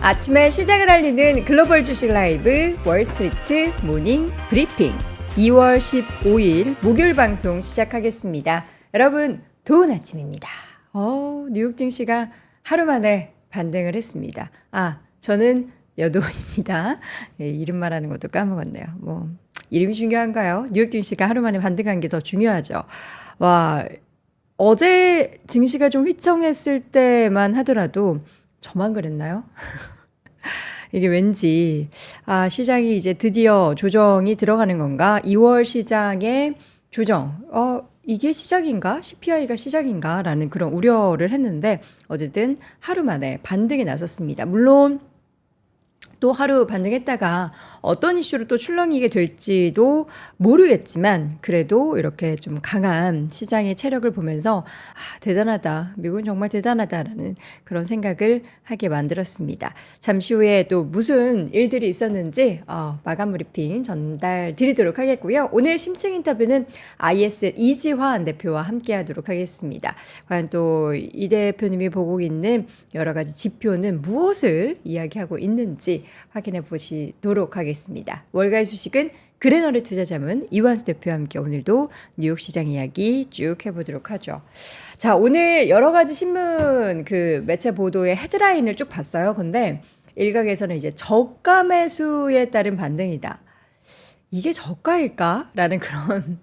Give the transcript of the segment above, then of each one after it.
아침에 시작을 알리는 글로벌 주식 라이브 월스트리트 모닝 브리핑 2월 15일 목요일 방송 시작하겠습니다. 여러분 좋은 아침입니다. 뉴욕 증시가 하루 만에 반등을 했습니다. 저는 여도원입니다. 이름 말하는 것도 까먹었네요. 이름이 중요한가요? 뉴욕 증시가 하루 만에 반등한 게 더 중요하죠. 어제 증시가 좀 휘청했을 때만 하더라도 저만 그랬나요? 이게 왠지 시장이 이제 드디어 조정이 들어가는 건가? 2월 시장의 조정. 이게 시작인가? CPI가 시작인가? 라는 그런 우려를 했는데 어쨌든 하루 만에 반등에 나섰습니다. 물론 또 하루 반등했다가 어떤 이슈로 또 출렁이게 될지도 모르겠지만 그래도 이렇게 좀 강한 시장의 체력을 보면서 대단하다. 미국은 정말 대단하다라는 그런 생각을 하게 만들었습니다. 잠시 후에 또 무슨 일들이 있었는지 마감 브리핑 전달 드리도록 하겠고요. 오늘 심층 인터뷰는 IS 이지환 대표와 함께 하도록 하겠습니다. 과연 또 이 대표님이 보고 있는 여러 가지 지표는 무엇을 이야기하고 있는지 확인해 보시도록 하겠습니다. 월가의 소식은 그레너리 투자자문 이완수 대표와 함께 오늘도 뉴욕 시장 이야기 쭉 해보도록 하죠. 자, 오늘 여러 가지 신문 매체 보도의 헤드라인을 쭉 봤어요. 근데 일각에서는 이제 저가 매수에 따른 반등이다. 이게 저가일까? 라는 그런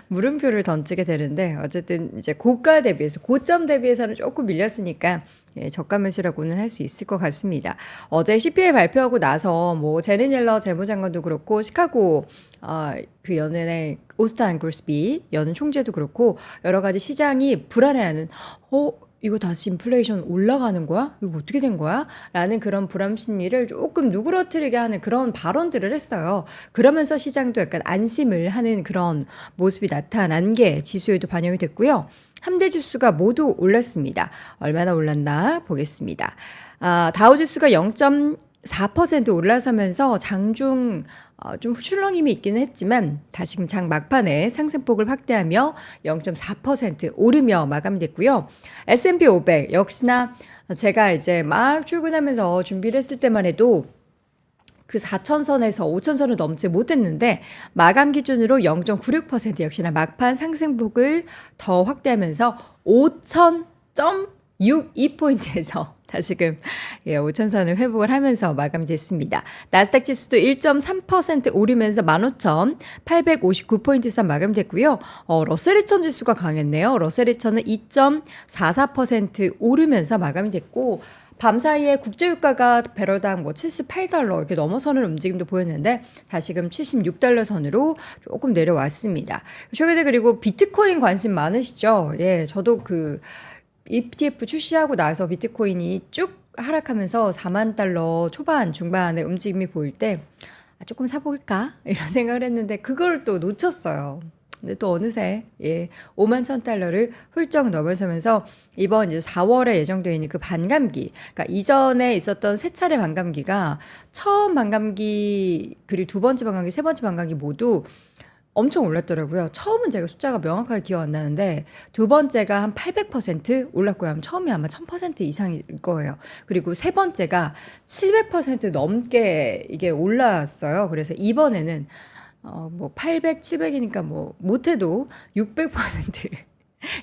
물음표를 던지게 되는데 어쨌든 이제 고가 대비해서 고점 대비해서는 조금 밀렸으니까 저가 매수라고는 할 수 있을 것 같습니다. 어제 CPI 발표하고 나서 제넷 옐러 재무장관도 그렇고 시카고 그 연은의 오스탄 그루스비 연 총재도 그렇고 여러 가지 시장이 불안해하는 이거 다시 인플레이션 올라가는 거야? 이거 어떻게 된 거야? 라는 그런 불안 심리를 조금 누그러뜨리게 하는 그런 발언들을 했어요. 그러면서 시장도 약간 안심을 하는 그런 모습이 나타난 게 지수에도 반영이 됐고요. 3대 지수가 모두 올랐습니다. 얼마나 올랐나 보겠습니다. 다우지수가 0.4% 올라서면서 장중 좀 출렁임이 있기는 했지만 다시금 장 막판에 상승폭을 확대하며 0.4% 오르며 마감됐고요. S&P 500 역시나 제가 이제 막 출근하면서 준비를 했을 때만 해도 그 4천선에서 5천선을 넘지 못했는데 마감 기준으로 0.96% 역시나 막판 상승폭을 더 확대하면서 5,000.62포인트에서 다시금 5천선을 회복을 하면서 마감됐습니다. 나스닥 지수도 1.3% 오르면서 15,859포인트에서 마감됐고요. 러셀 2000 지수가 강했네요. 러셀 2000은 2.44% 오르면서 마감이 됐고 밤사이에 국제유가가 배럴당 $78 이렇게 넘어서는 움직임도 보였는데 다시금 $76 선으로 조금 내려왔습니다. 최근에 그리고 비트코인 관심 많으시죠? 저도 ETF 출시하고 나서 비트코인이 쭉 하락하면서 $40,000 초반 중반의 움직임이 보일 때 조금 사볼까? 이런 생각을 했는데 그걸 또 놓쳤어요. 근데 또 어느새 51,000달러를 훌쩍 넘어서면서 이번 이제 4월에 예정되어 있는 그 반감기, 그러니까 이전에 있었던 세 차례 반감기가 처음 반감기 그리고 두 번째 반감기, 세 번째 반감기 모두 엄청 올랐더라고요. 처음은 제가 숫자가 명확하게 기억 안 나는데 두 번째가 한 800% 올랐고요. 처음이 아마 1000% 이상일 거예요. 그리고 세 번째가 700% 넘게 이게 올랐어요. 그래서 이번에는 800, 700이니까 못해도 600%.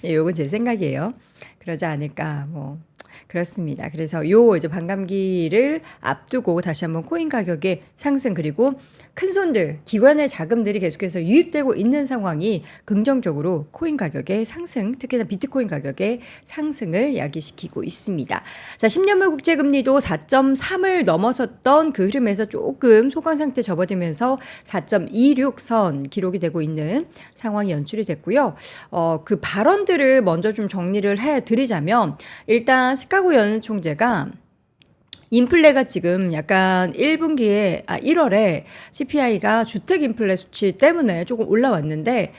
요건 제 생각이에요. 그러지 않을까, 그렇습니다. 그래서 이제 반감기를 앞두고 다시 한번 코인 가격의 상승 그리고 큰 손들, 기관의 자금들이 계속해서 유입되고 있는 상황이 긍정적으로 코인 가격의 상승, 특히나 비트코인 가격의 상승을 야기시키고 있습니다. 자, 10년물 국제금리도 4.3을 넘어섰던 그 흐름에서 조금 소강 상태 접어들면서 4.26선 기록이 되고 있는 상황이 연출이 됐고요. 그 발언들을 먼저 좀 정리를 해드리자면 일단 시카고 연 총재가 인플레가 지금 약간 1월에 CPI가 주택 인플레 수치 때문에 조금 올라왔는데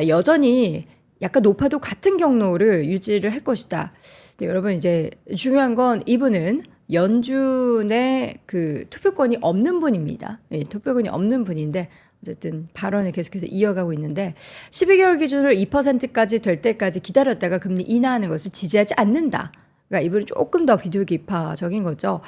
여전히 약간 높아도 같은 경로를 유지를 할 것이다. 여러분 이제 중요한 건 이분은 연준의 투표권이 없는 분입니다. 투표권이 없는 분인데 어쨌든 발언을 계속해서 이어가고 있는데 12개월 기준으로 2%까지 될 때까지 기다렸다가 금리 인하하는 것을 지지하지 않는다. 그러니까 이분은 조금 더 비둘기파적인 거죠.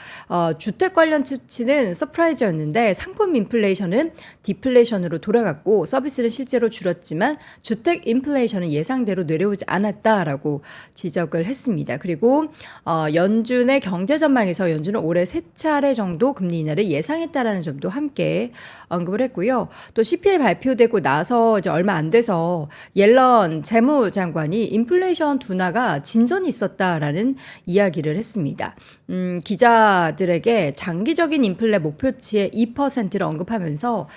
주택 관련 수치는 서프라이즈였는데 상품 인플레이션은 디플레이션으로 돌아갔고 서비스는 실제로 줄었지만 주택 인플레이션은 예상대로 내려오지 않았다라고 지적을 했습니다. 그리고 연준의 경제 전망에서 연준은 올해 3차례 정도 금리 인하를 예상했다라는 점도 함께 언급을 했고요. 또 CPI 발표되고 나서 이제 얼마 안 돼서 옐런 재무장관이 인플레이션 둔화가 진전이 있었다라는 이야기를 했습니다. 기자들에게 장기적인 인플레 목표치의 2%를 언급하면서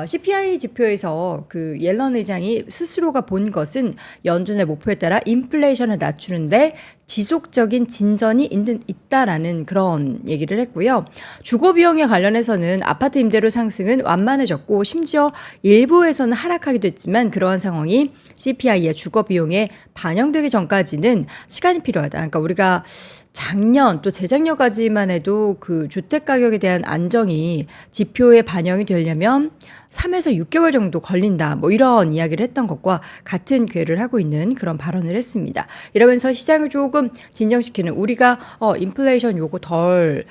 CPI 지표에서 그 옐런 의장이 스스로가 본 것은 연준의 목표에 따라 인플레이션을 낮추는데 지속적인 진전이 있다라는 그런 얘기를 했고요. 주거 비용에 관련해서는 아파트 임대료 상승은 완만해졌고 심지어 일부에서는 하락하기도 했지만 그러한 상황이 CPI의 주거 비용에 반영되기 전까지는 시간이 필요하다. 그러니까 우리가 작년 또 재작년까지만 해도 그 주택 가격에 대한 안정이 지표에 반영이 되려면 3에서 6개월 정도 걸린다. 뭐 이런 이야기를 했던 것과 같은 궤를 하고 있는 그런 발언을 했습니다. 이러면서 시장을 조금 진정시키는 우리가 인플레이션 요거 덜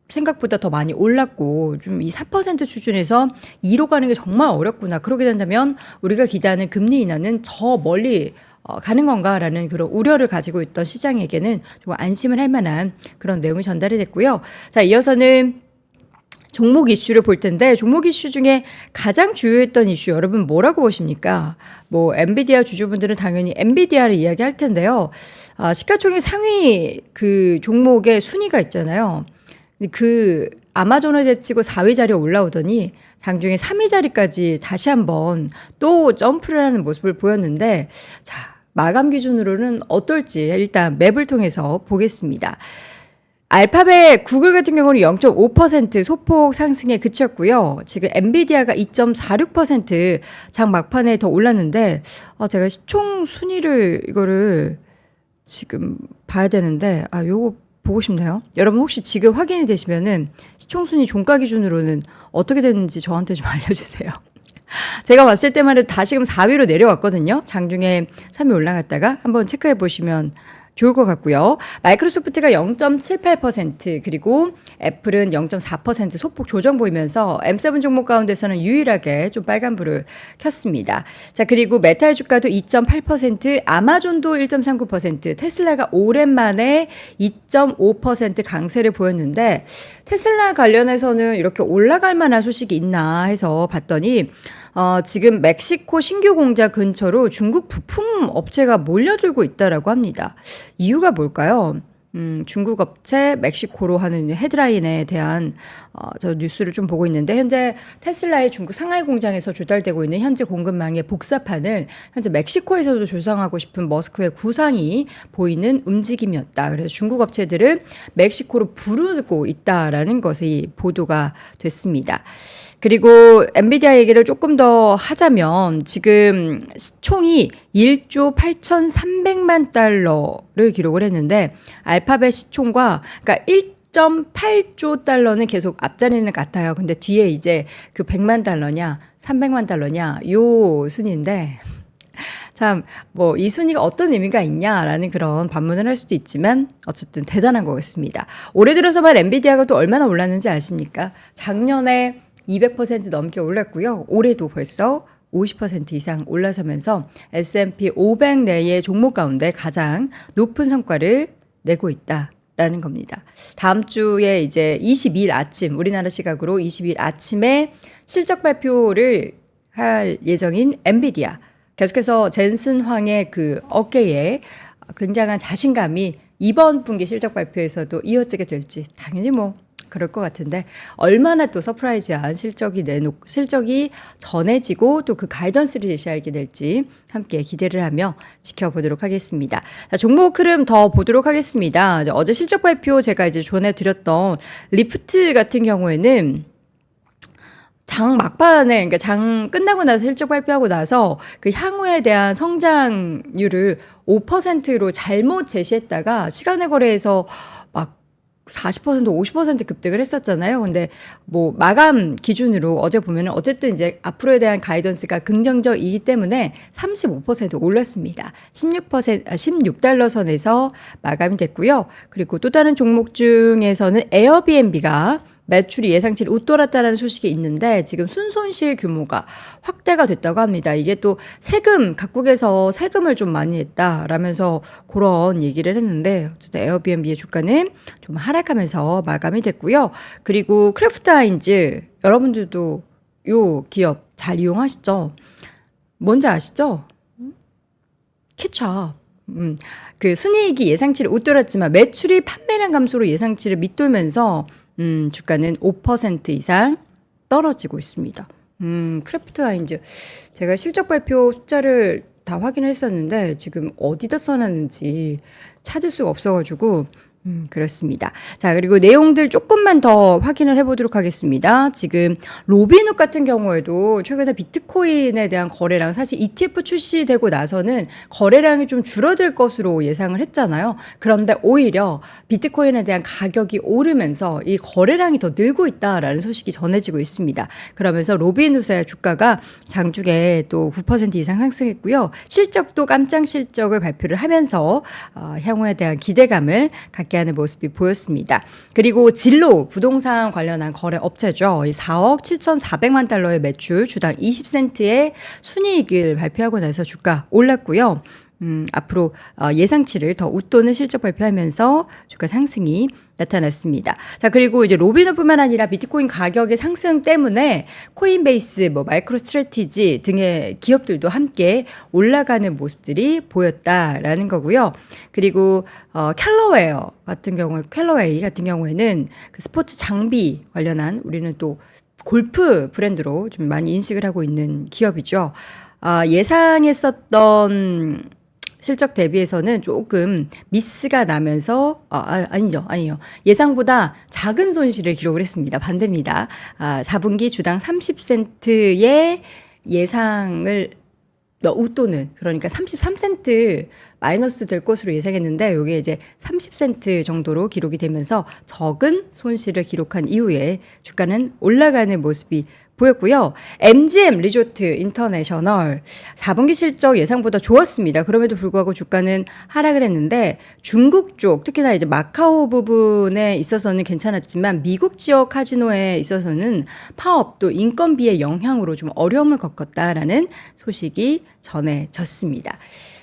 생각보다 더 많이 올랐고 좀 이 4% 수준에서 2로 가는 게 정말 어렵구나. 그렇게 된다면 우리가 기대하는 금리 인하는 저 멀리 가는 건가라는 그런 우려를 가지고 있던 시장에게는 좀 안심을 할 만한 그런 내용이 전달이 됐고요. 자, 이어서는 종목 이슈를 볼 텐데 종목 이슈 중에 가장 주요했던 이슈 여러분 뭐라고 보십니까? 뭐 엔비디아 주주분들은 당연히 엔비디아를 이야기할 텐데요. 시가총액 상위 그 종목의 순위가 있잖아요. 그 아마존을 제치고 4위 자리에 올라오더니 장중에 3위 자리까지 다시 한번 또 점프를 하는 모습을 보였는데 자, 마감 기준으로는 어떨지 일단 맵을 통해서 보겠습니다. 알파벳, 구글 같은 경우는 0.5% 소폭 상승에 그쳤고요. 지금 엔비디아가 2.46% 막판에 더 올랐는데 제가 시총 순위를 이거를 지금 봐야 되는데 요거 보고 싶네요. 여러분 혹시 지금 확인이 되시면은 시총 순위 종가 기준으로는 어떻게 됐는지 저한테 좀 알려주세요. 제가 봤을 때만 해도 다시금 4위로 내려왔거든요. 장중에 3위 올라갔다가 한번 체크해 보시면 좋을 것 같고요. 마이크로소프트가 0.78% 그리고 애플은 0.4% 소폭 조정 보이면서 M7 종목 가운데서는 유일하게 좀 빨간불을 켰습니다. 자, 그리고 메타의 주가도 2.8%, 아마존도 1.39%, 테슬라가 오랜만에 2.5% 강세를 보였는데 테슬라 관련해서는 이렇게 올라갈 만한 소식이 있나 해서 봤더니 지금 멕시코 신규 공장 근처로 중국 부품 업체가 몰려들고 있다라고 합니다. 이유가 뭘까요? 중국 업체 멕시코로 하는 헤드라인에 대한 저 뉴스를 좀 보고 있는데 현재 테슬라의 중국 상하이 공장에서 조달되고 있는 현재 공급망의 복사판을 현재 멕시코에서도 조성하고 싶은 머스크의 구상이 보이는 움직임이었다. 그래서 중국 업체들을 멕시코로 부르고 있다라는 것이 보도가 됐습니다. 그리고 엔비디아 얘기를 조금 더 하자면 지금 시총이 1조 8,300만 달러를 기록을 했는데 알파벳 시총과 그러니까 1.8조 달러는 계속 앞자리는 같아요. 근데 뒤에 이제 그 100만 달러냐 300만 달러냐 요 순위인데 참 뭐 이 순위가 어떤 의미가 있냐라는 그런 반문을 할 수도 있지만 어쨌든 대단한 것 같습니다. 올해 들어서만 엔비디아가 또 얼마나 올랐는지 아십니까? 작년에 200% 넘게 올랐고요. 올해도 벌써 50% 이상 올라서면서 S&P 500 내의 종목 가운데 가장 높은 성과를 내고 있다라는 겁니다. 다음 주에 이제 22일 아침, 우리나라 시각으로 22일 아침에 실적 발표를 할 예정인 엔비디아. 계속해서 젠슨 황의 그 어깨에 굉장한 자신감이 이번 분기 실적 발표에서도 이어지게 될지 당연히 뭐 그럴 것 같은데 얼마나 또 서프라이즈한 실적이 전해지고 또 그 가이던스를 제시하게 될지 함께 기대를 하며 지켜보도록 하겠습니다. 자, 종목 흐름 더 보도록 하겠습니다. 어제 실적 발표 제가 이제 전해드렸던 리프트 같은 경우에는 장 막판에, 그러니까 장 끝나고 나서 실적 발표하고 나서 그 향후에 대한 성장률을 5%로 잘못 제시했다가 시간의 거래에서 막 40% 50% 급등을 했었잖아요. 근데 뭐 마감 기준으로 어제 보면은 어쨌든 이제 앞으로에 대한 가이던스가 긍정적이기 때문에 35% 올랐습니다. 16달러 선에서 마감이 됐고요. 그리고 또 다른 종목 중에서는 에어비앤비가 매출이 예상치를 웃돌았다는 소식이 있는데 지금 순손실 규모가 확대가 됐다고 합니다. 이게 또 세금, 각국에서 세금을 좀 많이 냈다라면서 그런 얘기를 했는데 어쨌든 에어비앤비의 주가는 좀 하락하면서 마감이 됐고요. 그리고 크래프트 하인즈 여러분들도 요 기업 잘 이용하시죠? 뭔지 아시죠? 케찹. 그 순이익이 예상치를 웃돌았지만 매출이 판매량 감소로 예상치를 밑돌면서 주가는 5% 이상 떨어지고 있습니다. 크래프트 하인즈. 제가 실적 발표 숫자를 다 확인을 했었는데 지금 어디다 써놨는지 찾을 수가 없어가지고 그렇습니다. 자, 그리고 내용들 조금만 더 확인을 해보도록 하겠습니다. 지금 로빈훗 같은 경우에도 최근에 비트코인에 대한 거래량, 사실 ETF 출시되고 나서는 거래량이 좀 줄어들 것으로 예상을 했잖아요. 그런데 오히려 비트코인에 대한 가격이 오르면서 이 거래량이 더 늘고 있다라는 소식이 전해지고 있습니다. 그러면서 로빈훗의 주가가 장중에 또 9% 이상 상승했고요. 실적도 깜짝 실적을 발표를 하면서 향후에 대한 기대감을 갖게 하는 모습이 보였습니다. 그리고 진로 부동산 관련한 거래 업체죠. 4억 7,400만 달러의 매출, 주당 20센트의 순이익을 발표하고 나서 주가 올랐고요. 앞으로 예상치를 더 웃도는 실적 발표하면서 주가 상승이 나타났습니다. 자, 그리고 이제 로빈훗뿐만 아니라 비트코인 가격의 상승 때문에 코인베이스, 뭐 마이크로 스트래티지 등의 기업들도 함께 올라가는 모습들이 보였다라는 거고요. 그리고 캘러웨이 같은 경우에는 그 스포츠 장비 관련한 우리는 또 골프 브랜드로 좀 많이 인식을 하고 있는 기업이죠. 예상했었던 실적 대비해서는 조금 미스가 나면서 아니요. 예상보다 작은 손실을 기록을 했습니다. 반대입니다. 4분기 주당 30센트의 예상을 웃도는, 그러니까 33센트 마이너스 될 것으로 예상했는데 이게 이제 30센트 정도로 기록이 되면서 적은 손실을 기록한 이후에 주가는 올라가는 모습이 보였고요. MGM 리조트 인터내셔널 4분기 실적 예상보다 좋았습니다. 그럼에도 불구하고 주가는 하락을 했는데 중국 쪽, 특히나 이제 마카오 부분에 있어서는 괜찮았지만 미국 지역 카지노에 있어서는 파업 또 인건비의 영향으로 좀 어려움을 겪었다라는 소식이 전해졌습니다.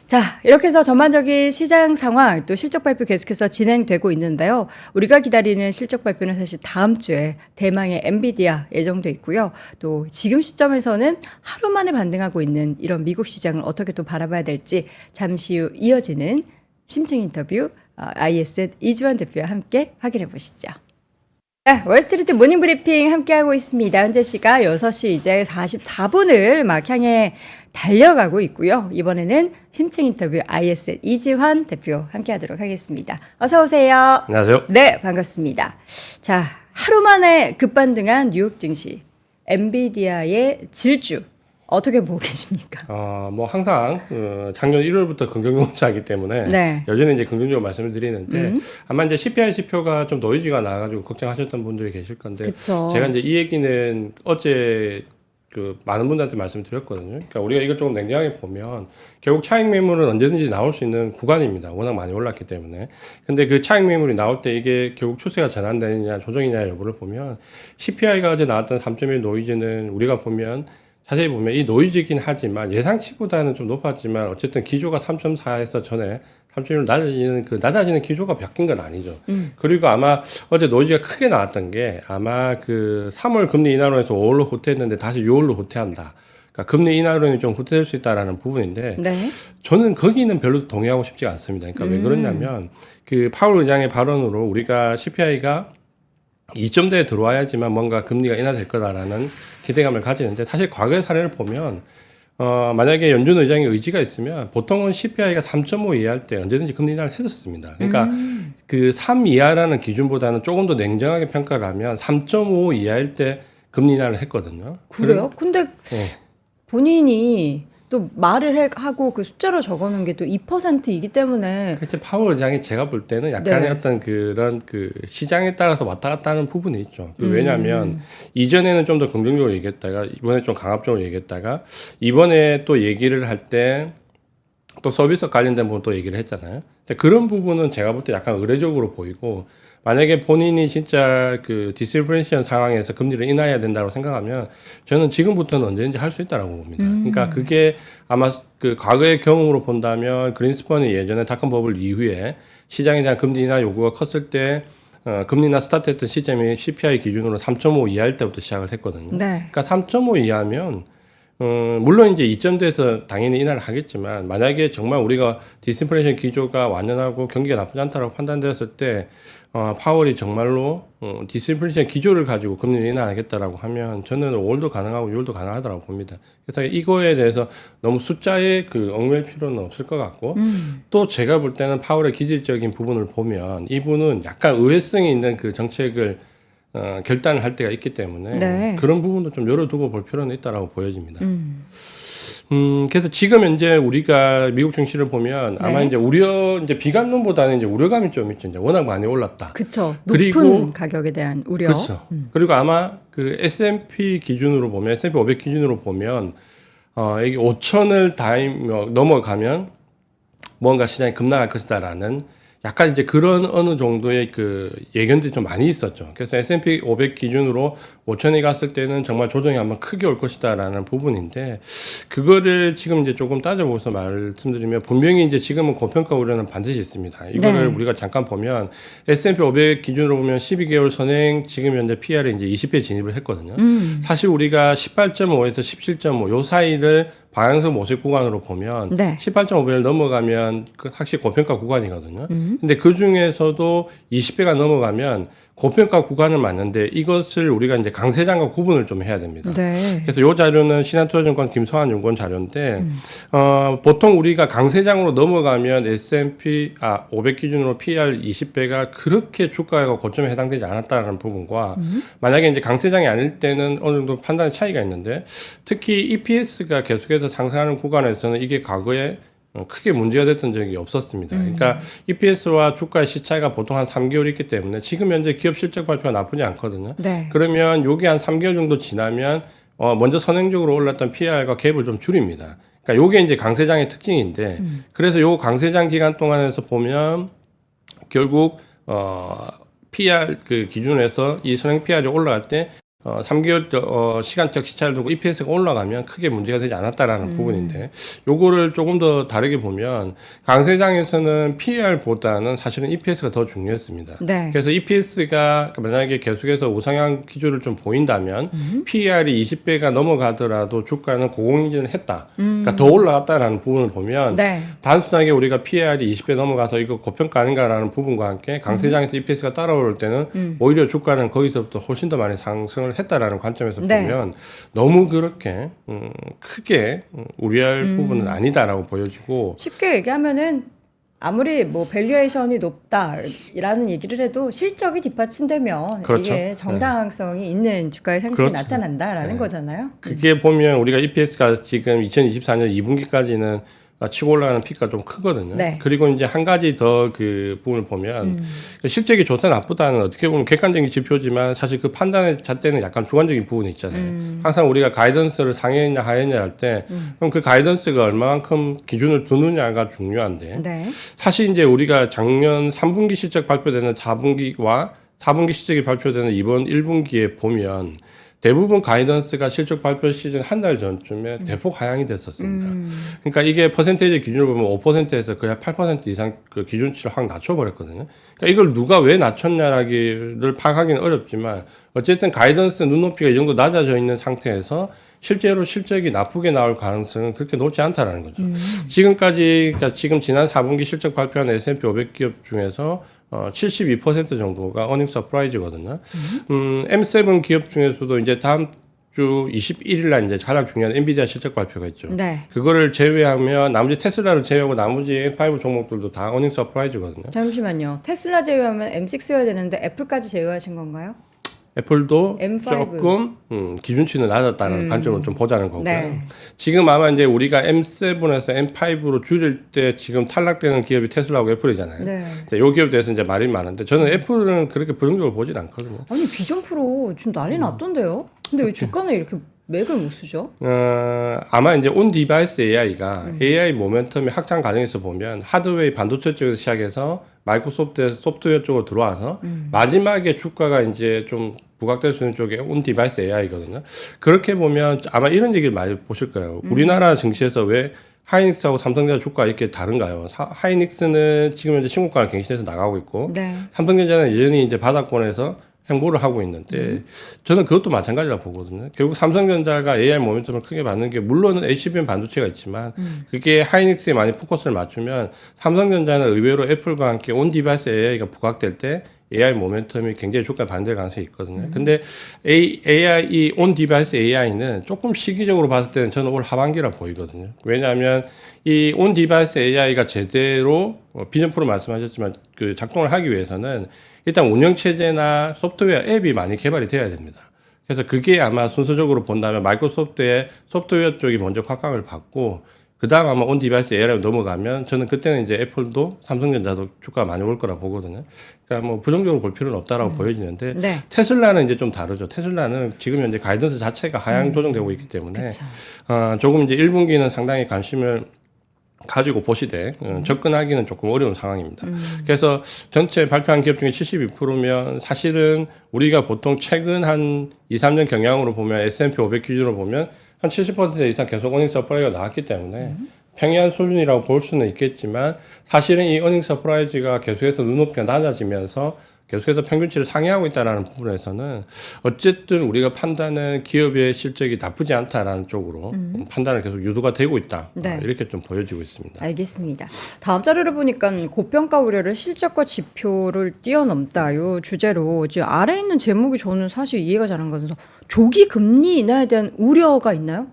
자, 이렇게 해서 전반적인 시장 상황 또 실적 발표 계속해서 진행되고 있는데요. 우리가 기다리는 실적 발표는 사실 다음 주에 대망의 엔비디아 예정돼 있고요. 또 지금 시점에서는 하루 만에 반등하고 있는 이런 미국 시장을 어떻게 또 바라봐야 될지 잠시 후 이어지는 심층 인터뷰 IS의 이지원 대표와 함께 확인해 보시죠. 네, 월스트리트 모닝 브리핑 함께하고 있습니다. 현재 시각 6시 이제 44분을 막 향해 달려가고 있고요. 이번에는 심층 인터뷰 IS의 이지환 대표 함께하도록 하겠습니다. 어서 오세요. 안녕하세요. 네, 반갑습니다. 자, 하루 만에 급반등한 뉴욕 증시, 엔비디아의 질주 어떻게 보고 계십니까? 뭐 항상 작년 1월부터 긍정적으로 하기 때문에 네. 여전히 이제 긍정적으로 말씀을 드리는데 아마 이제 CPI 지표가 좀 노이즈가 나가지고 걱정하셨던 분들이 계실 건데 그쵸. 제가 이제 이 얘기는 어제 많은 분들한테 말씀드렸거든요. 그러니까 우리가 이걸 조금 냉정하게 보면 결국 차익 매물은 언제든지 나올 수 있는 구간입니다. 워낙 많이 올랐기 때문에. 근데 그 차익 매물이 나올 때 이게 결국 추세가 전환되느냐 조정이냐 여부를 보면 CPI가 어제 나왔던 3.1 노이즈는 우리가 보면 자세히 보면 이 노이즈이긴 하지만 예상치보다는 좀 높았지만 어쨌든 기조가 3.4에서 전에 3.1로 낮아지는 기조가 바뀐 건 아니죠. 그리고 아마 어제 노이즈가 크게 나왔던 게 아마 3월 금리 인하론에서 5월로 후퇴했는데 다시 6월로 후퇴한다. 그러니까 금리 인하론이 좀 후퇴될 수 있다라는 부분인데 네. 저는 거기는 별로 동의하고 싶지가 않습니다. 그러니까 왜 그러냐면 파월 의장의 발언으로 우리가 CPI가 2점대에 들어와야지만 뭔가 금리가 인하될 거다라는 기대감을 가지는데 사실 과거의 사례를 보면 만약에 연준 의장의 의지가 있으면 보통은 CPI가 3.5 이하할 때 언제든지 금리 인하를 했었습니다. 그러니까 3 이하라는 기준보다는 조금 더 냉정하게 평가를 하면 3.5 이하일 때 금리 인하를 했거든요. 그래요? 근데 네. 본인이 또 하고 그 숫자로 적어놓은 게 또 2%이기 때문에 그때 파월 의장이 제가 볼 때는 약간의 네. 어떤 그런 그 시장에 따라서 왔다 갔다 하는 부분이 있죠. 왜냐하면 이전에는 좀 더 긍정적으로 얘기했다가 이번에 좀 강압적으로 얘기했다가 이번에 또 얘기를 할 때 또 서비스 관련된 부분 또 얘기를 했잖아요. 근데 그런 부분은 제가 볼 때 약간 의례적으로 보이고 만약에 본인이 진짜 그 디스인플레이션 상황에서 금리를 인하해야 된다고 생각하면 저는 지금부터는 언제든지 할 수 있다라고 봅니다. 그러니까 그게 아마 그 과거의 경험으로 본다면 그린스펀이 예전에 닷컴 버블 이후에 시장에 대한 금리 인하 요구가 컸을 때 금리 인하 스타트했던 시점이 CPI 기준으로 3.5 이하일 때부터 시작을 했거든요. 네. 그러니까 3.5 이하면 물론 이제 이점돼서 당연히 인하를 하겠지만 만약에 정말 우리가 디스인플레이션 기조가 완연하고 경기가 나쁘지 않다고 판단되었을 때 파월이 정말로 디스인플레이션 기조를 가지고 금리를 인하하겠다라고 하면 저는 5월도 가능하고 6월도 가능하다고 봅니다. 그래서 이거에 대해서 너무 숫자에 그 얽매일 필요는 없을 것 같고 또 제가 볼 때는 파월의 기질적인 부분을 보면 이분은 약간 의외성이 있는 그 정책을 결단을 할 때가 있기 때문에 네. 그런 부분도 좀 열어두고 볼 필요는 있다라고 보여집니다. 그래서 지금 현재 우리가 미국 증시를 보면 아마 네. 이제 이제 비관론보다는 이제 우려감이 좀 있죠. 이제 워낙 많이 올랐다. 그쵸. 그리고- 높은 가격에 대한 우려. 그렇죠. 그리고 아마 그 S&P 기준으로 보면 S&P 500 기준으로 보면 이게 5천을 넘어가면 뭔가 시장이 급락할 것이다라는 약간 이제 그런 어느 정도의 그 예견들이 좀 많이 있었죠. 그래서 S&P 500 기준으로 5천이 갔을 때는 정말 조정이 아마 크게 올 것이다라는 부분인데 그거를 지금 이제 조금 따져보면서 말씀드리면 분명히 이제 지금은 고평가 우려는 반드시 있습니다. 이거를 네. 우리가 잠깐 보면 S&P 500 기준으로 보면 12개월 선행 지금 현재 PR이 이제 20배 진입을 했거든요. 사실 우리가 18.5에서 17.5 요 사이를 방향성 모색 구간으로 보면 네. 18.5배를 넘어가면 그 확실히 고평가 구간이거든요. 근데 그 중에서도 20배가 넘어가면 고평가 구간을 맞는데 이것을 우리가 이제 강세장과 구분을 좀 해야 됩니다. 네. 그래서 이 자료는 신한투자증권 김서환 연구원 자료인데 보통 우리가 강세장으로 넘어가면 S&P 500 기준으로 PR 20배가 그렇게 주가가 고점에 해당되지 않았다는 부분과 만약에 이제 강세장이 아닐 때는 어느 정도 판단의 차이가 있는데 특히 EPS가 계속해서 상승하는 구간에서는 이게 과거에 크게 문제가 됐던 적이 없었습니다. 그러니까 EPS와 주가의 시차가 보통 한 3개월 있기 때문에 지금 현재 기업 실적 발표가 나쁘지 않거든요. 네. 그러면 요게 한 3개월 정도 지나면 먼저 선행적으로 올랐던 PR과 갭을 좀 줄입니다. 그러니까 요게 이제 강세장의 특징인데 그래서 요 강세장 기간 동안에서 보면 결국 PR 그 기준에서 이 선행 PR이 올라갈 때 3개월 시간적 시차를 두고 EPS가 올라가면 크게 문제가 되지 않았다라는 부분인데 요거를 조금 더 다르게 보면 강세장에서는 PER보다는 사실은 EPS가 더 중요했습니다. 네. 그래서 EPS가 만약에 계속해서 우상향 기조를 좀 보인다면 PER이 20배가 넘어가더라도 주가는 고공행진을 했다. 그러니까 더 올라갔다라는 부분을 보면 네. 단순하게 우리가 PER이 20배 넘어가서 이거 고평가 아닌가라는 부분과 함께 강세장에서 EPS가 따라올 때는 오히려 주가는 거기서부터 훨씬 더 많이 상승을 했다라는 관점에서 네. 보면 너무 그렇게 크게 우려할 부분은 아니다라고 보여지고 쉽게 얘기하면은 아무리 뭐 밸류에이션이 높다라는 얘기를 해도 실적이 뒷받침되면 그렇죠. 이게 정당성이 있는 주가의 상승이 그렇죠. 나타난다라는 네. 거잖아요. 그게 보면 우리가 EPS가 지금 2024년 2분기까지는 치고 올라가는 피크가 좀 크거든요. 네. 그리고 이제 한 가지 더 그 부분을 보면 실적이 좋다 나쁘다는 어떻게 보면 객관적인 지표지만 사실 그 판단의 잣대는 약간 주관적인 부분이 있잖아요. 항상 우리가 가이던스를 상회했냐 하회했냐 할 때 그럼 그 가이던스가 얼마만큼 기준을 두느냐가 중요한데 네. 사실 이제 우리가 작년 3분기 실적 발표되는 4분기와 4분기 실적이 발표되는 이번 1분기에 보면 대부분 가이던스가 실적 발표 시즌 한 달 전쯤에 대폭 하향이 됐었습니다. 그러니까 이게 퍼센테이지 기준으로 보면 5%에서 거의 8% 이상 그 기준치를 확 낮춰버렸거든요. 그러니까 이걸 누가 왜 낮췄냐라기를 파악하기는 어렵지만 어쨌든 가이던스 눈높이가 이 정도 낮아져 있는 상태에서 실제로 실적이 나쁘게 나올 가능성은 그렇게 높지 않다라는 거죠. 지금까지, 그러니까 지금 지난 4분기 실적 발표한 S&P 500 기업 중에서 72% 정도가 어닝 서프라이즈거든요. M7 기업 중에서도 이제 다음 주 21일 날 이제 가장 중요한 엔비디아 실적 발표가 있죠. 네. 그거를 제외하면 나머지 테슬라를 제외하고 나머지 M5 종목들도 다 어닝 서프라이즈거든요. 잠시만요. 테슬라 제외하면 M6여야 되는데 애플까지 제외하신 건가요? 애플도 M5. 조금 기준치는 낮았다는 관점으로 좀 보자는 거고요. 네. 지금 아마 이제 우리가 M7에서 M5로 줄일 때 지금 탈락되는 기업이 테슬라하고 애플이잖아요. 네. 이 기업에 대해서 이제 말이 많은데 저는 애플은 그렇게 부정적으로 보진 않거든요. 아니 비전 프로 지금 난리 났던데요. 근데 왜 주가는 이렇게 맥을 못 쓰죠? 아마 이제 온 디바이스 AI가 AI 모멘텀의 확장 과정에서 보면 하드웨어 반도체 쪽에서 시작해서 마이크로소프트 소프트웨어 쪽으로 들어와서 마지막에 주가가 이제 좀 부각될 수 있는 쪽에 온 디바이스 AI거든요. 그렇게 보면 아마 이런 얘기를 많이 보실 거예요. 우리나라 증시에서 왜 하이닉스하고 삼성전자 주가가 이렇게 다른가요? 하이닉스는 지금 현재 신고가를 갱신해서 나가고 있고 네. 삼성전자는 여전히 이제 바닥권에서 행보를 하고 있는데 저는 그것도 마찬가지라고 보거든요. 결국 삼성전자가 AI 모멘텀을 크게 받는 게 물론 HBM 반도체가 있지만 그게 하이닉스에 많이 포커스를 맞추면 삼성전자는 의외로 애플과 함께 온 디바이스 AI가 부각될 때 AI 모멘텀이 굉장히 주가에 반대할 가능성이 있거든요. 근데 AI, 이 온 디바이스 AI는 조금 시기적으로 봤을 때는 저는 올 하반기라 보이거든요. 왜냐하면 이 온 디바이스 AI가 제대로 비전 프로 말씀하셨지만 그 작동을 하기 위해서는 일단 운영체제나 소프트웨어 앱이 많이 개발이 돼야 됩니다. 그래서 그게 아마 순서적으로 본다면 마이크로소프트의 소프트웨어 쪽이 먼저 확강을 받고 그 다음 아마 온 디바이스 AI로 넘어가면 저는 그때는 이제 애플도 삼성전자도 주가가 많이 올 거라 보거든요. 그러니까 뭐 부정적으로 볼 필요는 없다라고 보여지는데 네. 테슬라는 이제 좀 다르죠. 테슬라는 지금 현재 가이던스 자체가 하향 조정되고 있기 때문에 조금 이제 1분기는 상당히 관심을 가지고 보시되 접근하기는 조금 어려운 상황입니다. 그래서 전체 발표한 기업 중에 72%면 사실은 우리가 보통 최근 한 2, 3년 경향으로 보면 S&P 500 기준으로 보면 한 70% 이상 계속 어닝 서프라이즈가 나왔기 때문에 평이한 수준이라고 볼 수는 있겠지만 사실은 이 어닝 서프라이즈가 계속해서 눈높이가 낮아지면서 계속해서 평균치를 상회하고 있다는 부분에서는 어쨌든 우리가 판단은 기업의 실적이 나쁘지 않다라는 쪽으로 판단을 계속 유도가 되고 있다. 네. 이렇게 좀 보여지고 있습니다. 알겠습니다. 다음 자료를 보니까 고평가 우려를 실적과 지표를 뛰어넘다 요 주제로 지금 아래 있는 제목이 저는 사실 이해가 잘 안 가서 조기 금리 인하에 대한 우려가 있나요?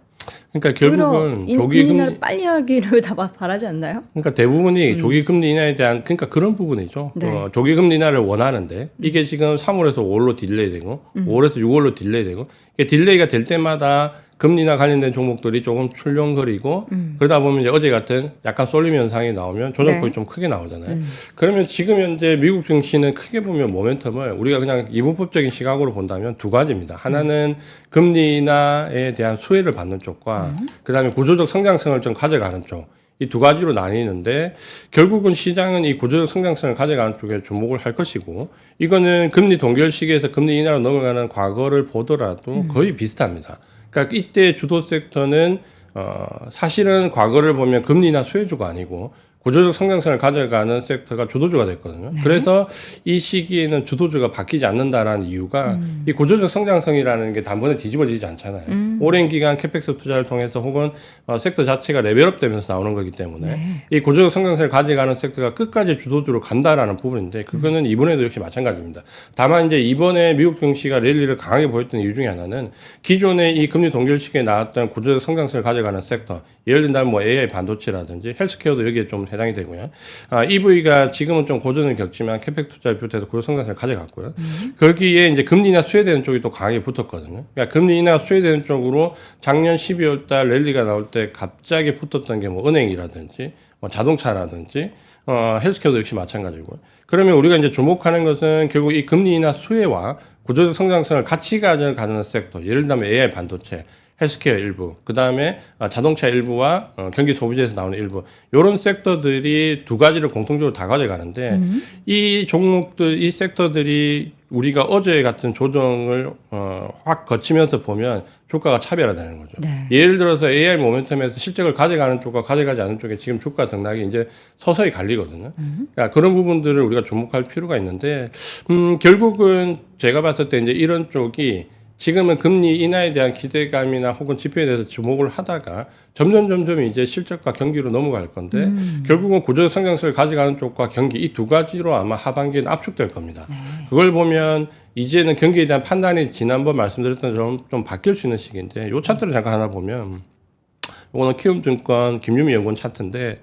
그러니까 결국은 조기 금리 인하를 금리 빨리 하기를 다 바라지 않나요? 그러니까 대부분이 조기 금리 인하에 대한 그러니까 그런 부분이죠. 네. 조기 금리 인하를 원하는데 이게 지금 3월에서 5월로 딜레이되고 5월에서 6월로 딜레이되고 이게 딜레이가 될 때마다 금리나 관련된 종목들이 조금 출렁거리고 그러다 보면 이제 어제 같은 약간 쏠림 현상이 나오면 조정폭이 네. 좀 크게 나오잖아요. 그러면 지금 현재 미국 증시는 크게 보면 모멘텀을 우리가 그냥 이분법적인 시각으로 본다면 두 가지입니다. 하나는 금리 인하에 대한 수혜를 받는 쪽과 그다음에 구조적 성장성을 좀 가져가는 쪽. 이 두 가지로 나뉘는데 결국은 시장은 이 구조적 성장성을 가져가는 쪽에 주목을 할 것이고 이거는 금리 동결 시기에서 금리 인하로 넘어가는 과거를 보더라도 거의 비슷합니다. 그러니까 이때 주도 섹터는 사실은 과거를 보면 금리 인하 수혜주가 아니고 구조적 성장성을 가져가는 섹터가 주도주가 됐거든요. 네. 그래서 이 시기에는 주도주가 바뀌지 않는다라는 이유가 이 구조적 성장성이라는 게 단번에 뒤집어지지 않잖아요. 오랜 기간 캐펙스 투자를 통해서 혹은 섹터 자체가 레벨업 되면서 나오는 거기 때문에 네. 이 구조적 성장성을 가져가는 섹터가 끝까지 주도주로 간다라는 부분인데 그거는 이번에도 역시 마찬가지입니다. 다만 이제 이번에 미국 증시가 랠리를 강하게 보였던 이유 중에 하나는 기존에 이 금리 동결 시기에 나왔던 구조적 성장성을 가져가는 섹터 예를 들면 뭐 AI 반도체라든지 헬스케어도 여기에 좀 해당이 되고요. EV가 지금은 좀 고전을 겪지만 캐펙 투자를 비롯해서 구조 성장성을 가져갔고요. 거기에 이제 금리 인하 수혜되는 쪽이 또 강하게 붙었거든요. 그러니까 금리 인하 수혜되는 쪽으로 작년 12월 달 랠리가 나올 때 갑자기 붙었던 게 뭐 은행이라든지 뭐 자동차라든지 헬스케어도 역시 마찬가지고요. 그러면 우리가 이제 주목하는 것은 결국 이 금리 인하 수혜와 구조적 성장성을 같이 가져가는 섹터, 예를 들면 AI 반도체, 헬스케어 일부, 그 다음에 자동차 일부와 경기 소비재에서 나오는 일부, 이런 섹터들이 두 가지를 공통적으로 다 가져가는데 이 종목들, 이 섹터들이 우리가 어제 같은 조정을 확 거치면서 보면 주가가 차별화되는 거죠. 네. 예를 들어서 AI 모멘텀에서 실적을 가져가는 쪽과 가져가지 않는 쪽에 지금 주가 등락이 이제 서서히 갈리거든요. 그러니까 그런 부분들을 우리가 주목할 필요가 있는데 결국은 제가 봤을 때 이제 이런 쪽이 지금은 금리 인하에 대한 기대감이나 혹은 지표에 대해서 주목을 하다가 점점 이제 실적과 경기로 넘어갈 건데 결국은 구조적 성장성을 가져가는 쪽과 경기 이 두 가지로 아마 하반기에는 압축될 겁니다. 네. 그걸 보면 이제는 경기에 대한 판단이 지난번 말씀드렸던 좀 바뀔 수 있는 시기인데 요 차트를 잠깐 하나 보면 이거는 키움증권 김유미 연구원 차트인데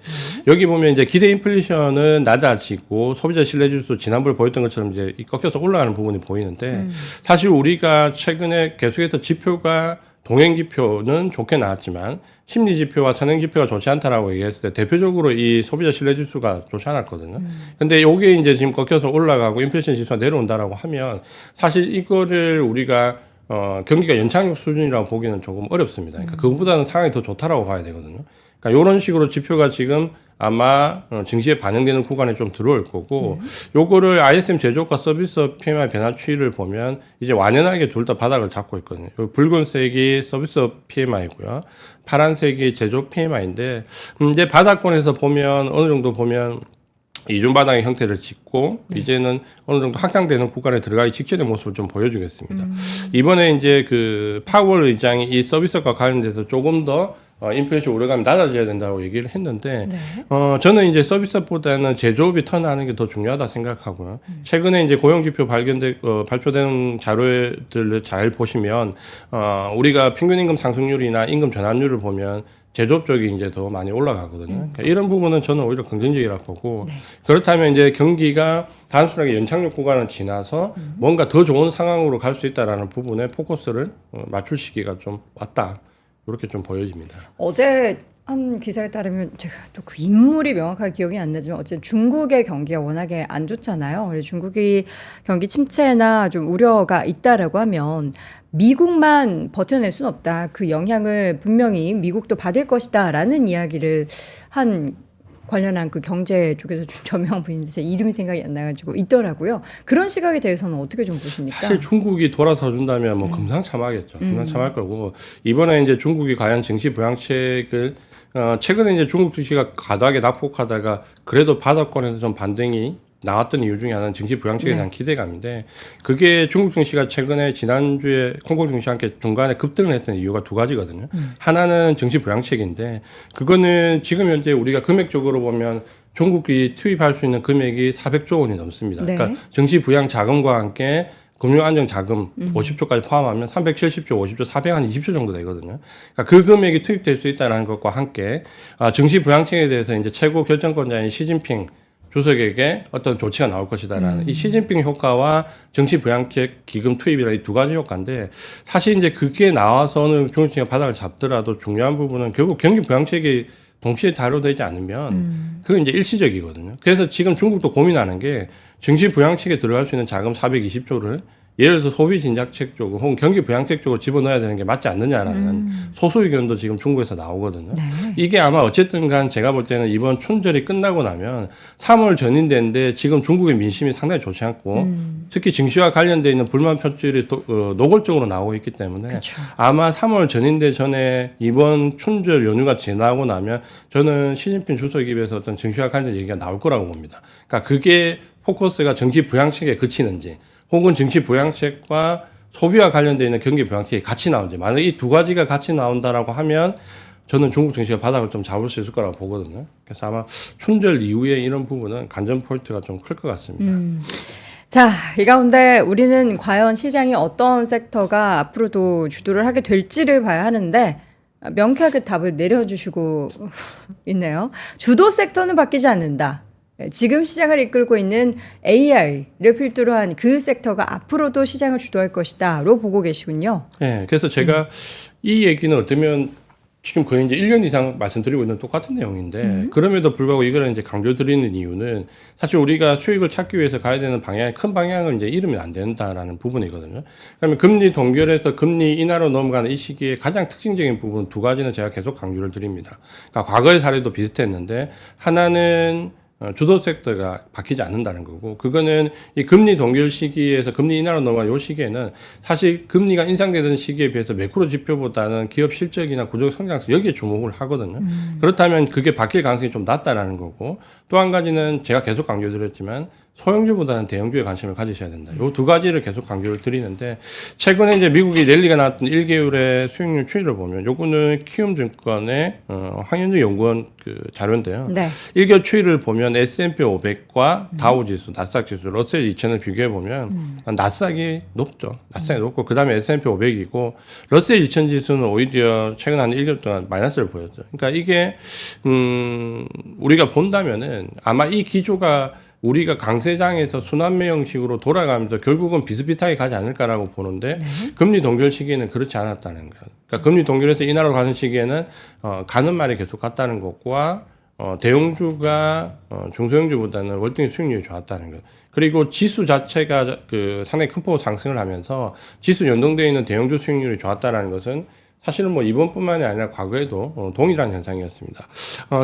여기 보면 이제 기대 인플레이션은 낮아지고 소비자 신뢰지수 지난번에 보였던 것처럼 이제 꺾여서 올라가는 부분이 보이는데 사실 우리가 최근에 계속해서 지표가 동행지표는 좋게 나왔지만 심리지표와 선행지표가 좋지 않다라고 얘기했을 때 대표적으로 이 소비자 신뢰지수가 좋지 않았거든요. 근데 요게 이제 지금 꺾여서 올라가고 인플레이션 지수가 내려온다라고 하면 사실 이거를 우리가 경기가 연착륙 수준이라고 보기는 조금 어렵습니다. 그러니까 그것보다는 상황이 더 좋다라고 봐야 되거든요. 그러니까 이런 식으로 지표가 지금 아마 증시에 반영되는 구간에 좀 들어올 거고 요거를 ISM 제조업과 서비스업 PMI 변화 추이를 보면 이제 완연하게 둘 다 바닥을 잡고 있거든요. 요 붉은색이 서비스업 PMI고요. 파란색이 제조업 PMI인데 이제 바닥권에서 보면 어느 정도 보면 이중 바닥의 형태를 짓고 이제는 어느 정도 확장되는 구간에 들어가기 직전의 모습을 좀 보여주겠습니다. 이번에 이제 그 파월 의장이 이 서비스업과 관련돼서 조금 더 인플레이션 우려감이 낮아져야 된다고 얘기를 했는데 저는 이제 서비스업보다는 제조업이 턴하는 게 더 중요하다 생각하고요. 최근에 이제 고용지표 발표된 자료들을 잘 보시면 우리가 평균임금 상승률이나 임금 전환율을 보면 제조업 쪽이 이제 더 많이 올라가거든요. 그러니까 이런 부분은 저는 오히려 긍정적이라고 보고 그렇다면 이제 경기가 단순하게 연착륙 구간을 지나서 뭔가 더 좋은 상황으로 갈 수 있다라는 부분에 포커스를 맞출 시기가 좀 왔다. 이렇게 좀 보여집니다. 어제 한 기사에 따르면 제가 또 그 인물이 명확하게 기억이 안 나지만 어쨌든 중국의 경기가 워낙에 안 좋잖아요. 그래서 중국이 경기 침체나 좀 우려가 있다라고 하면 미국만 버텨낼 수는 없다. 그 영향을 분명히 미국도 받을 것이다라는 이야기를 한 관련한 그 경제 쪽에서 좀 저명 분인데 제 이름이 생각이 안 나가지고 있더라고요. 그런 시각에 대해서는 어떻게 좀 보십니까? 사실 중국이 돌아서 준다면 뭐 금상첨화겠죠. 금상첨화할 거고 이번에 이제 중국이 과연 증시 부양책을 최근에 이제 중국 증시가 과도하게 낙폭하다가 그래도 바닥권에서 좀 반등이 나왔던 이유 중에 하나는 증시 부양책에 대한 기대감인데 그게 중국 증시가 최근에 지난주에 홍콩 증시와 함께 중간에 급등을 했던 이유가 두 가지거든요. 하나는 증시 부양책인데 그거는 지금 현재 우리가 금액적으로 보면 중국이 투입할 수 있는 금액이 400조 원이 넘습니다. 네. 그러니까 증시 부양 자금과 함께 금융안정자금 50조까지 포함하면 370조, 50조, 420조 정도 되거든요. 그러니까 그 금액이 투입될 수 있다는 것과 함께 증시 부양책에 대해서 이제 최고 결정권자인 시진핑 주석에게 어떤 조치가 나올 것이다라는 이 시진핑 효과와 증시 부양책 기금 투입이라는 이 두 가지 효과인데 사실 이제 그게 나와서는 중국 증시가 바닥을 잡더라도 중요한 부분은 결국 경기 부양책이 동시에 다뤄되지 않으면 그게 이제 일시적이거든요. 그래서 지금 중국도 고민하는 게 증시 부양책에 들어갈 수 있는 자금 420조를 예를 들어서 소비 진작책 쪽 혹은 경기 부양책 쪽으로 집어넣어야 되는 게 맞지 않느냐라는 소수 의견도 지금 중국에서 나오거든요. 네. 이게 아마 어쨌든 간 제가 볼 때는 이번 춘절이 끝나고 나면 3월 전인되는데 지금 중국의 민심이 상당히 좋지 않고 특히 증시와 관련돼 있는 불만 표출이 노골적으로 나오고 있기 때문에 그렇죠. 아마 3월 전인대 전에 이번 춘절 연휴가 지나고 나면 저는 시진핑 주석 입에서 어떤 증시와 관련된 얘기가 나올 거라고 봅니다. 그러니까 그게 포커스가 증시 부양책에 그치는지 혹은 증시 부양책과 소비와 관련되어 있는 경기 부양책이 같이 나오는지 만약 이 두 가지가 같이 나온다라고 하면 저는 중국 증시가 바닥을 좀 잡을 수 있을 거라고 보거든요. 그래서 아마 춘절 이후에 이런 부분은 관전 포인트가 좀 클 것 같습니다. 자, 이 가운데 우리는 과연 시장이 어떤 섹터가 앞으로도 주도를 하게 될지를 봐야 하는데 명쾌하게 답을 내려주시고 있네요. 주도 섹터는 바뀌지 않는다. 지금 시장을 이끌고 있는 AI를 필두로 한 그 섹터가 앞으로도 시장을 주도할 것이다로 보고 계시군요. 네, 그래서 제가 이 얘기는 어쩌면 지금 거의 이제 1년 이상 말씀드리고 있는 똑같은 내용인데 그럼에도 불구하고 이걸 이제 강조드리는 이유는 사실 우리가 수익을 찾기 위해서 가야 되는 방향의 큰 방향을 이제 잃으면 안 된다라는 부분이거든요. 그러면 금리 동결에서 금리 인하로 넘어가는 이 시기에 가장 특징적인 부분 두 가지는 제가 계속 강조를 드립니다. 그러니까 과거의 사례도 비슷했는데 하나는 주도 섹터가 바뀌지 않는다는 거고 그거는 이 금리 동결 시기에서 금리 인하로 넘어간 이 시기에는 사실 금리가 인상되던 시기에 비해서 매크로 지표보다는 기업 실적이나 구조 성장성 여기에 주목을 하거든요. 그렇다면 그게 바뀔 가능성이 좀 낮다라는 거고 또 한 가지는 제가 계속 강조드렸지만 소형주보다는 대형주에 관심을 가지셔야 된다. 요 두 가지를 계속 강조를 드리는데 최근에 이제 미국이 랠리가 나왔던 1개월의 수익률 추이를 보면 요거는 키움증권의 황현주 연구원 그 자료인데요. 네. 1개월 추이를 보면 S&P 500과 다우지수, 나스닥 지수, 러셀 2000을 비교해 보면 나스닥이 높죠. 나스닥이 높고 그다음에 S&P 500이고 러셀 2000 지수는 오히려 최근 한 1개월 동안 마이너스를 보였죠. 그러니까 이게 우리가 본다면은 아마 이 기조가 우리가 강세장에서 순환매 형식으로 돌아가면서 결국은 비슷비슷하게 가지 않을까라고 보는데 금리 동결 시기에는 그렇지 않았다는 거예요. 그러니까 금리 동결에서 인하로 가는 시기에는 가는 말이 계속 같다는 것과 대형주가 중소형주보다는 월등히 수익률이 좋았다는 것. 그리고 지수 자체가 그 상당히 큰 폭으로 상승을 하면서 지수 연동되어 있는 대형주 수익률이 좋았다는 것은 사실은 뭐 이번뿐만이 아니라 과거에도 동일한 현상이었습니다.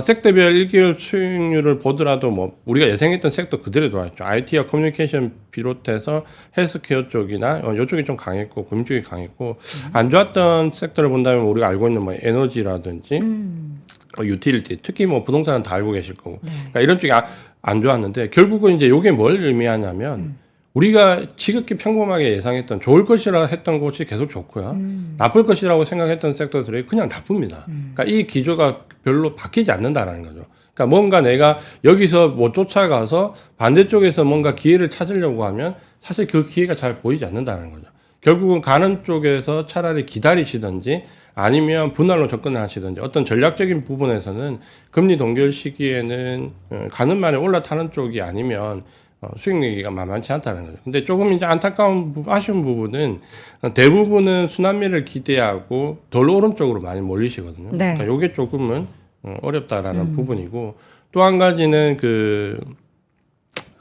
섹터별 1개월 수익률을 보더라도 뭐 우리가 예상했던 섹터 그대로 돌아왔죠. IT와 커뮤니케이션 비롯해서 헬스케어 쪽이나 이쪽이 좀 강했고 금융 쪽이 강했고 안 좋았던 섹터를 본다면 우리가 알고 있는 뭐 에너지라든지 유틸리티, 특히 뭐 부동산은 다 알고 계실 거고. 그러니까 이런 쪽이 안 좋았는데 결국은 이제 이게 뭘 의미하냐면 우리가 지극히 평범하게 예상했던 좋을 것이라 했던 곳이 계속 좋고요. 나쁠 것이라고 생각했던 섹터들이 그냥 나쁩니다. 그러니까 이 기조가 별로 바뀌지 않는다라는 거죠. 그러니까 뭔가 내가 여기서 뭐 쫓아가서 반대쪽에서 뭔가 기회를 찾으려고 하면 사실 그 기회가 잘 보이지 않는다는 거죠. 결국은 가는 쪽에서 차라리 기다리시든지 아니면 분할로 접근하시든지 어떤 전략적인 부분에서는 금리 동결 시기에는 가는 말에 올라타는 쪽이 아니면 수익내기가 만만치 않다는 거죠. 근데 조금 이제 안타까운, 아쉬운 부분은 대부분은 순환매를 기대하고 덜 오른쪽으로 많이 몰리시거든요. 네. 그러니까 요게 조금은 어렵다라는 부분이고 또 한 가지는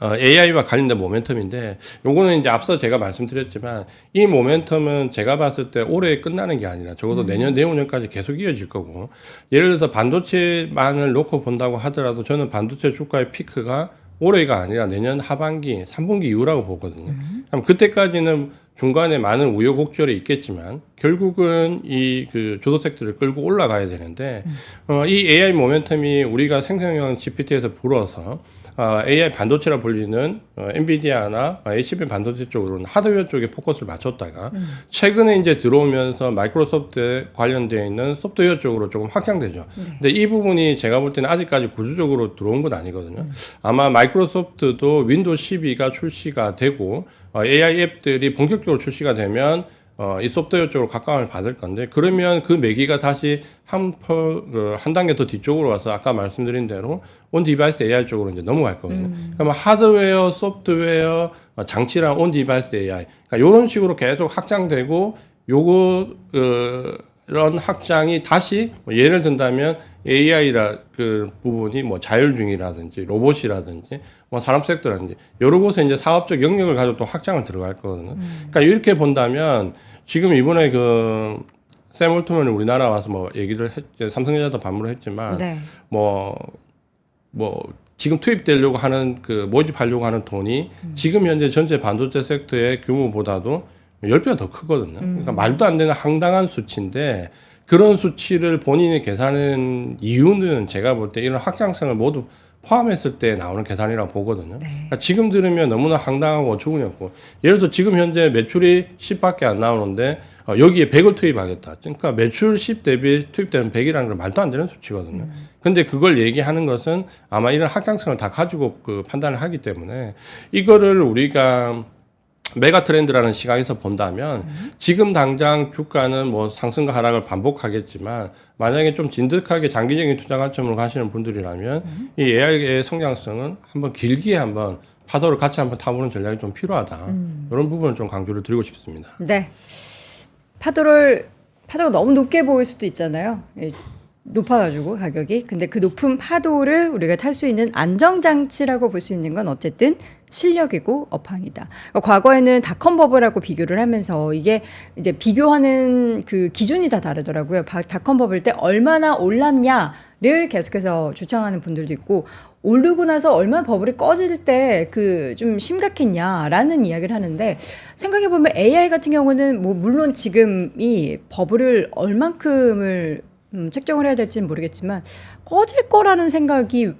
AI와 관련된 모멘텀인데 요거는 이제 앞서 제가 말씀드렸지만 이 모멘텀은 제가 봤을 때 올해 끝나는 게 아니라 적어도 내년, 내후년까지 계속 이어질 거고 예를 들어서 반도체만을 놓고 본다고 하더라도 저는 반도체 주가의 피크가 올해가 아니라 내년 하반기, 3분기 이후라고 보거든요. 그럼 그때까지는 중간에 많은 우여곡절이 있겠지만 결국은 이 그 주도 섹터를 끌고 올라가야 되는데 이 AI 모멘텀이 우리가 생성형 GPT에서 불어서 AI 반도체라 불리는 엔비디아나 HBM 반도체 쪽으로는 하드웨어 쪽에 포커스를 맞췄다가 최근에 이제 들어오면서 마이크로소프트에 관련되어 있는 소프트웨어 쪽으로 조금 확장되죠. 근데 이 부분이 제가 볼 때는 아직까지 구조적으로 들어온 건 아니거든요. 아마 마이크로소프트도 윈도우 12가 출시가 되고 AI 앱들이 본격적으로 출시가 되면 이 소프트웨어 쪽으로 각광을 받을 건데 그러면 그 매기가 다시 한 단계 더 뒤쪽으로 와서 아까 말씀드린 대로 온 디바이스 AI 쪽으로 이제 넘어갈 거거든요. 그러면 하드웨어, 소프트웨어, 장치랑 온 디바이스 AI 그러니까 이런 식으로 계속 확장되고 요거 이런 확장이 다시 뭐 예를 든다면 AI라 그 부분이 뭐 자율주행이라든지 로봇이라든지 뭐 산업 섹터라든지 여러 곳에 이제 사업적 영역을 가지고 또 확장을 들어갈 거거든요. 그러니까 이렇게 본다면 지금 이번에 샘 올트먼이 우리나라 와서 뭐 얘기를 삼성전자도 반문을 했지만 네. 뭐 지금 투입되려고 하는 모집하려고 하는 돈이 지금 현재 전체 반도체 섹터의 규모보다도 10배가 더 크거든요. 그러니까 말도 안 되는 황당한 수치인데 그런 수치를 본인이 계산한 이유는 제가 볼 때 이런 확장성을 모두 포함했을 때 나오는 계산이라고 보거든요. 네. 그러니까 지금 들으면 너무나 황당하고 어처구니 없고 예를 들어서 지금 현재 매출이 10밖에 안 나오는데 여기에 100을 투입하겠다. 그러니까 매출 10 대비 투입되는 100이라는 건 말도 안 되는 수치거든요. 근데 그걸 얘기하는 것은 아마 이런 확장성을 다 가지고 판단을 하기 때문에 이거를 우리가 메가 트렌드라는 시각에서 본다면 지금 당장 주가는 뭐 상승과 하락을 반복하겠지만 만약에 좀 진득하게 장기적인 투자 관점으로 가시는 분들이라면 이 AI의 성장성은 한번 길게 한번 파도를 같이 한번 타보는 전략이 좀 필요하다. 이런 부분을 좀 강조를 드리고 싶습니다. 네. 파도가 너무 높게 보일 수도 있잖아요. 높아가지고 가격이. 근데 그 높은 파도를 우리가 탈 수 있는 안정장치라고 볼 수 있는 건 어쨌든 실력이고 업황이다. 그러니까 과거에는 닷컴 버블하고 비교를 하면서 이게 이제 비교하는 그 기준이 다 다르더라고요. 닷컴 버블 때 얼마나 올랐냐를 계속해서 주창하는 분들도 있고 오르고 나서 얼마나 버블이 꺼질 때 그 좀 심각했냐라는 이야기를 하는데 생각해보면 AI 같은 경우는 뭐 물론 지금이 버블을 얼만큼을 책정을 해야 될지는 모르겠지만 꺼질 거라는 생각이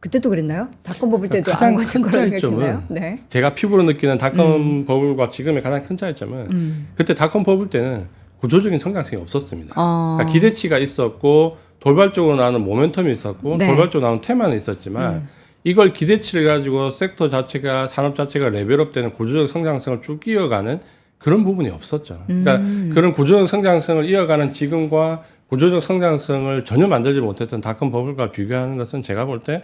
그때도 그랬나요? 닷컴 버블 때도 가장 안 거신 큰 거라고 차이점은 생각했나요? 네. 제가 피부로 느끼는 닷컴 버블과 지금의 가장 큰 차이점은 그때 닷컴 버블 때는 구조적인 성장성이 없었습니다. 그러니까 기대치가 있었고 돌발적으로 나오는 모멘텀이 있었고 네. 돌발적으로 나오는 테마는 있었지만 이걸 기대치를 가지고 섹터 자체가 산업 자체가 레벨업되는 구조적 성장성을 쭉 이어가는 그런 부분이 없었죠. 그러니까 그런 구조적 성장성을 이어가는 지금과 구조적 성장성을 전혀 만들지 못했던 닷컴 버블과 비교하는 것은 제가 볼 때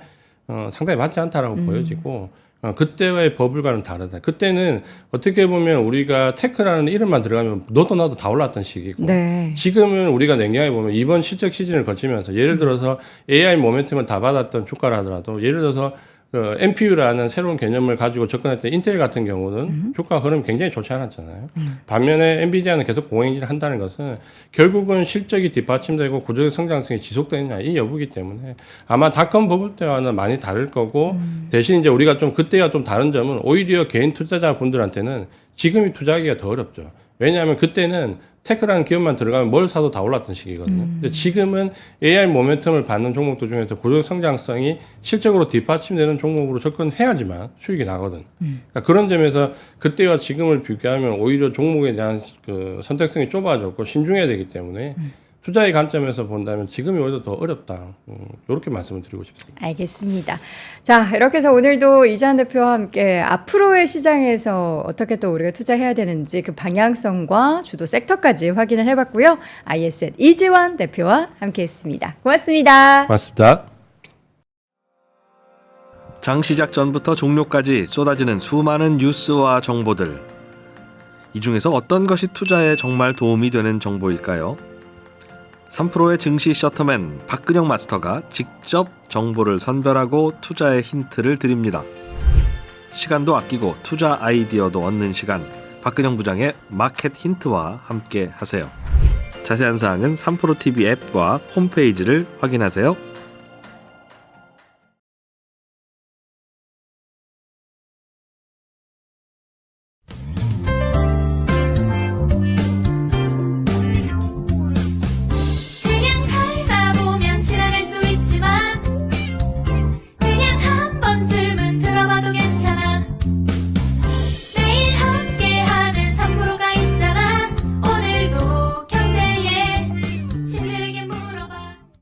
상당히 맞지 않다라고 보여지고 그때와의 버블과는 다르다. 그때는 어떻게 보면 우리가 테크라는 이름만 들어가면 너도 나도 다 올랐던 시기고 네. 지금은 우리가 냉정하게 보면 이번 실적 시즌을 거치면서 예를 들어서 AI 모멘텀을 다 받았던 주가라 하더라도 예를 들어서 NPU라는 새로운 개념을 가지고 접근했던 인텔 같은 경우는 주가 흐름이 굉장히 좋지 않았잖아요. 반면에 엔비디아는 계속 공행진을 한다는 것은 결국은 실적이 뒷받침되고 구조적 성장성이 지속되느냐 이 여부이기 때문에 아마 닷컴 버블 때와는 많이 다를 거고 대신 이제 우리가 좀 그때와 좀 다른 점은 오히려 개인 투자자분들한테는 지금이 투자하기가 더 어렵죠. 왜냐하면 그때는 테크라는 기업만 들어가면 뭘 사도 다 올랐던 시기거든요. 근데 지금은 AI 모멘텀을 받는 종목들 중에서 구조적 성장성이 실적으로 뒷받침되는 종목으로 접근해야지만 수익이 나거든. 그러니까 그런 점에서 그때와 지금을 비교하면 오히려 종목에 대한 그 선택성이 좁아졌고 신중해야 되기 때문에 투자의 관점에서 본다면 지금이 오히려 더 어렵다. 이렇게 말씀을 드리고 싶습니다. 알겠습니다. 자, 이렇게 해서 오늘도 이재한 대표와 함께 앞으로의 시장에서 어떻게 또 우리가 투자해야 되는지 그 방향성과 주도 섹터까지 확인을 해봤고요. ISN 이지환 대표와 함께했습니다. 고맙습니다. 맞습니다. 장 시작 전부터 종료까지 쏟아지는 수많은 뉴스와 정보들. 이 중에서 어떤 것이 투자에 정말 도움이 되는 정보일까요? 3프로의 증시 셔터맨 박근영 마스터가 직접 정보를 선별하고 투자의 힌트를 드립니다. 시간도 아끼고 투자 아이디어도 얻는 시간, 박근영 부장의 마켓 힌트와 함께 하세요. 자세한 사항은 3프로 TV 앱과 홈페이지를 확인하세요.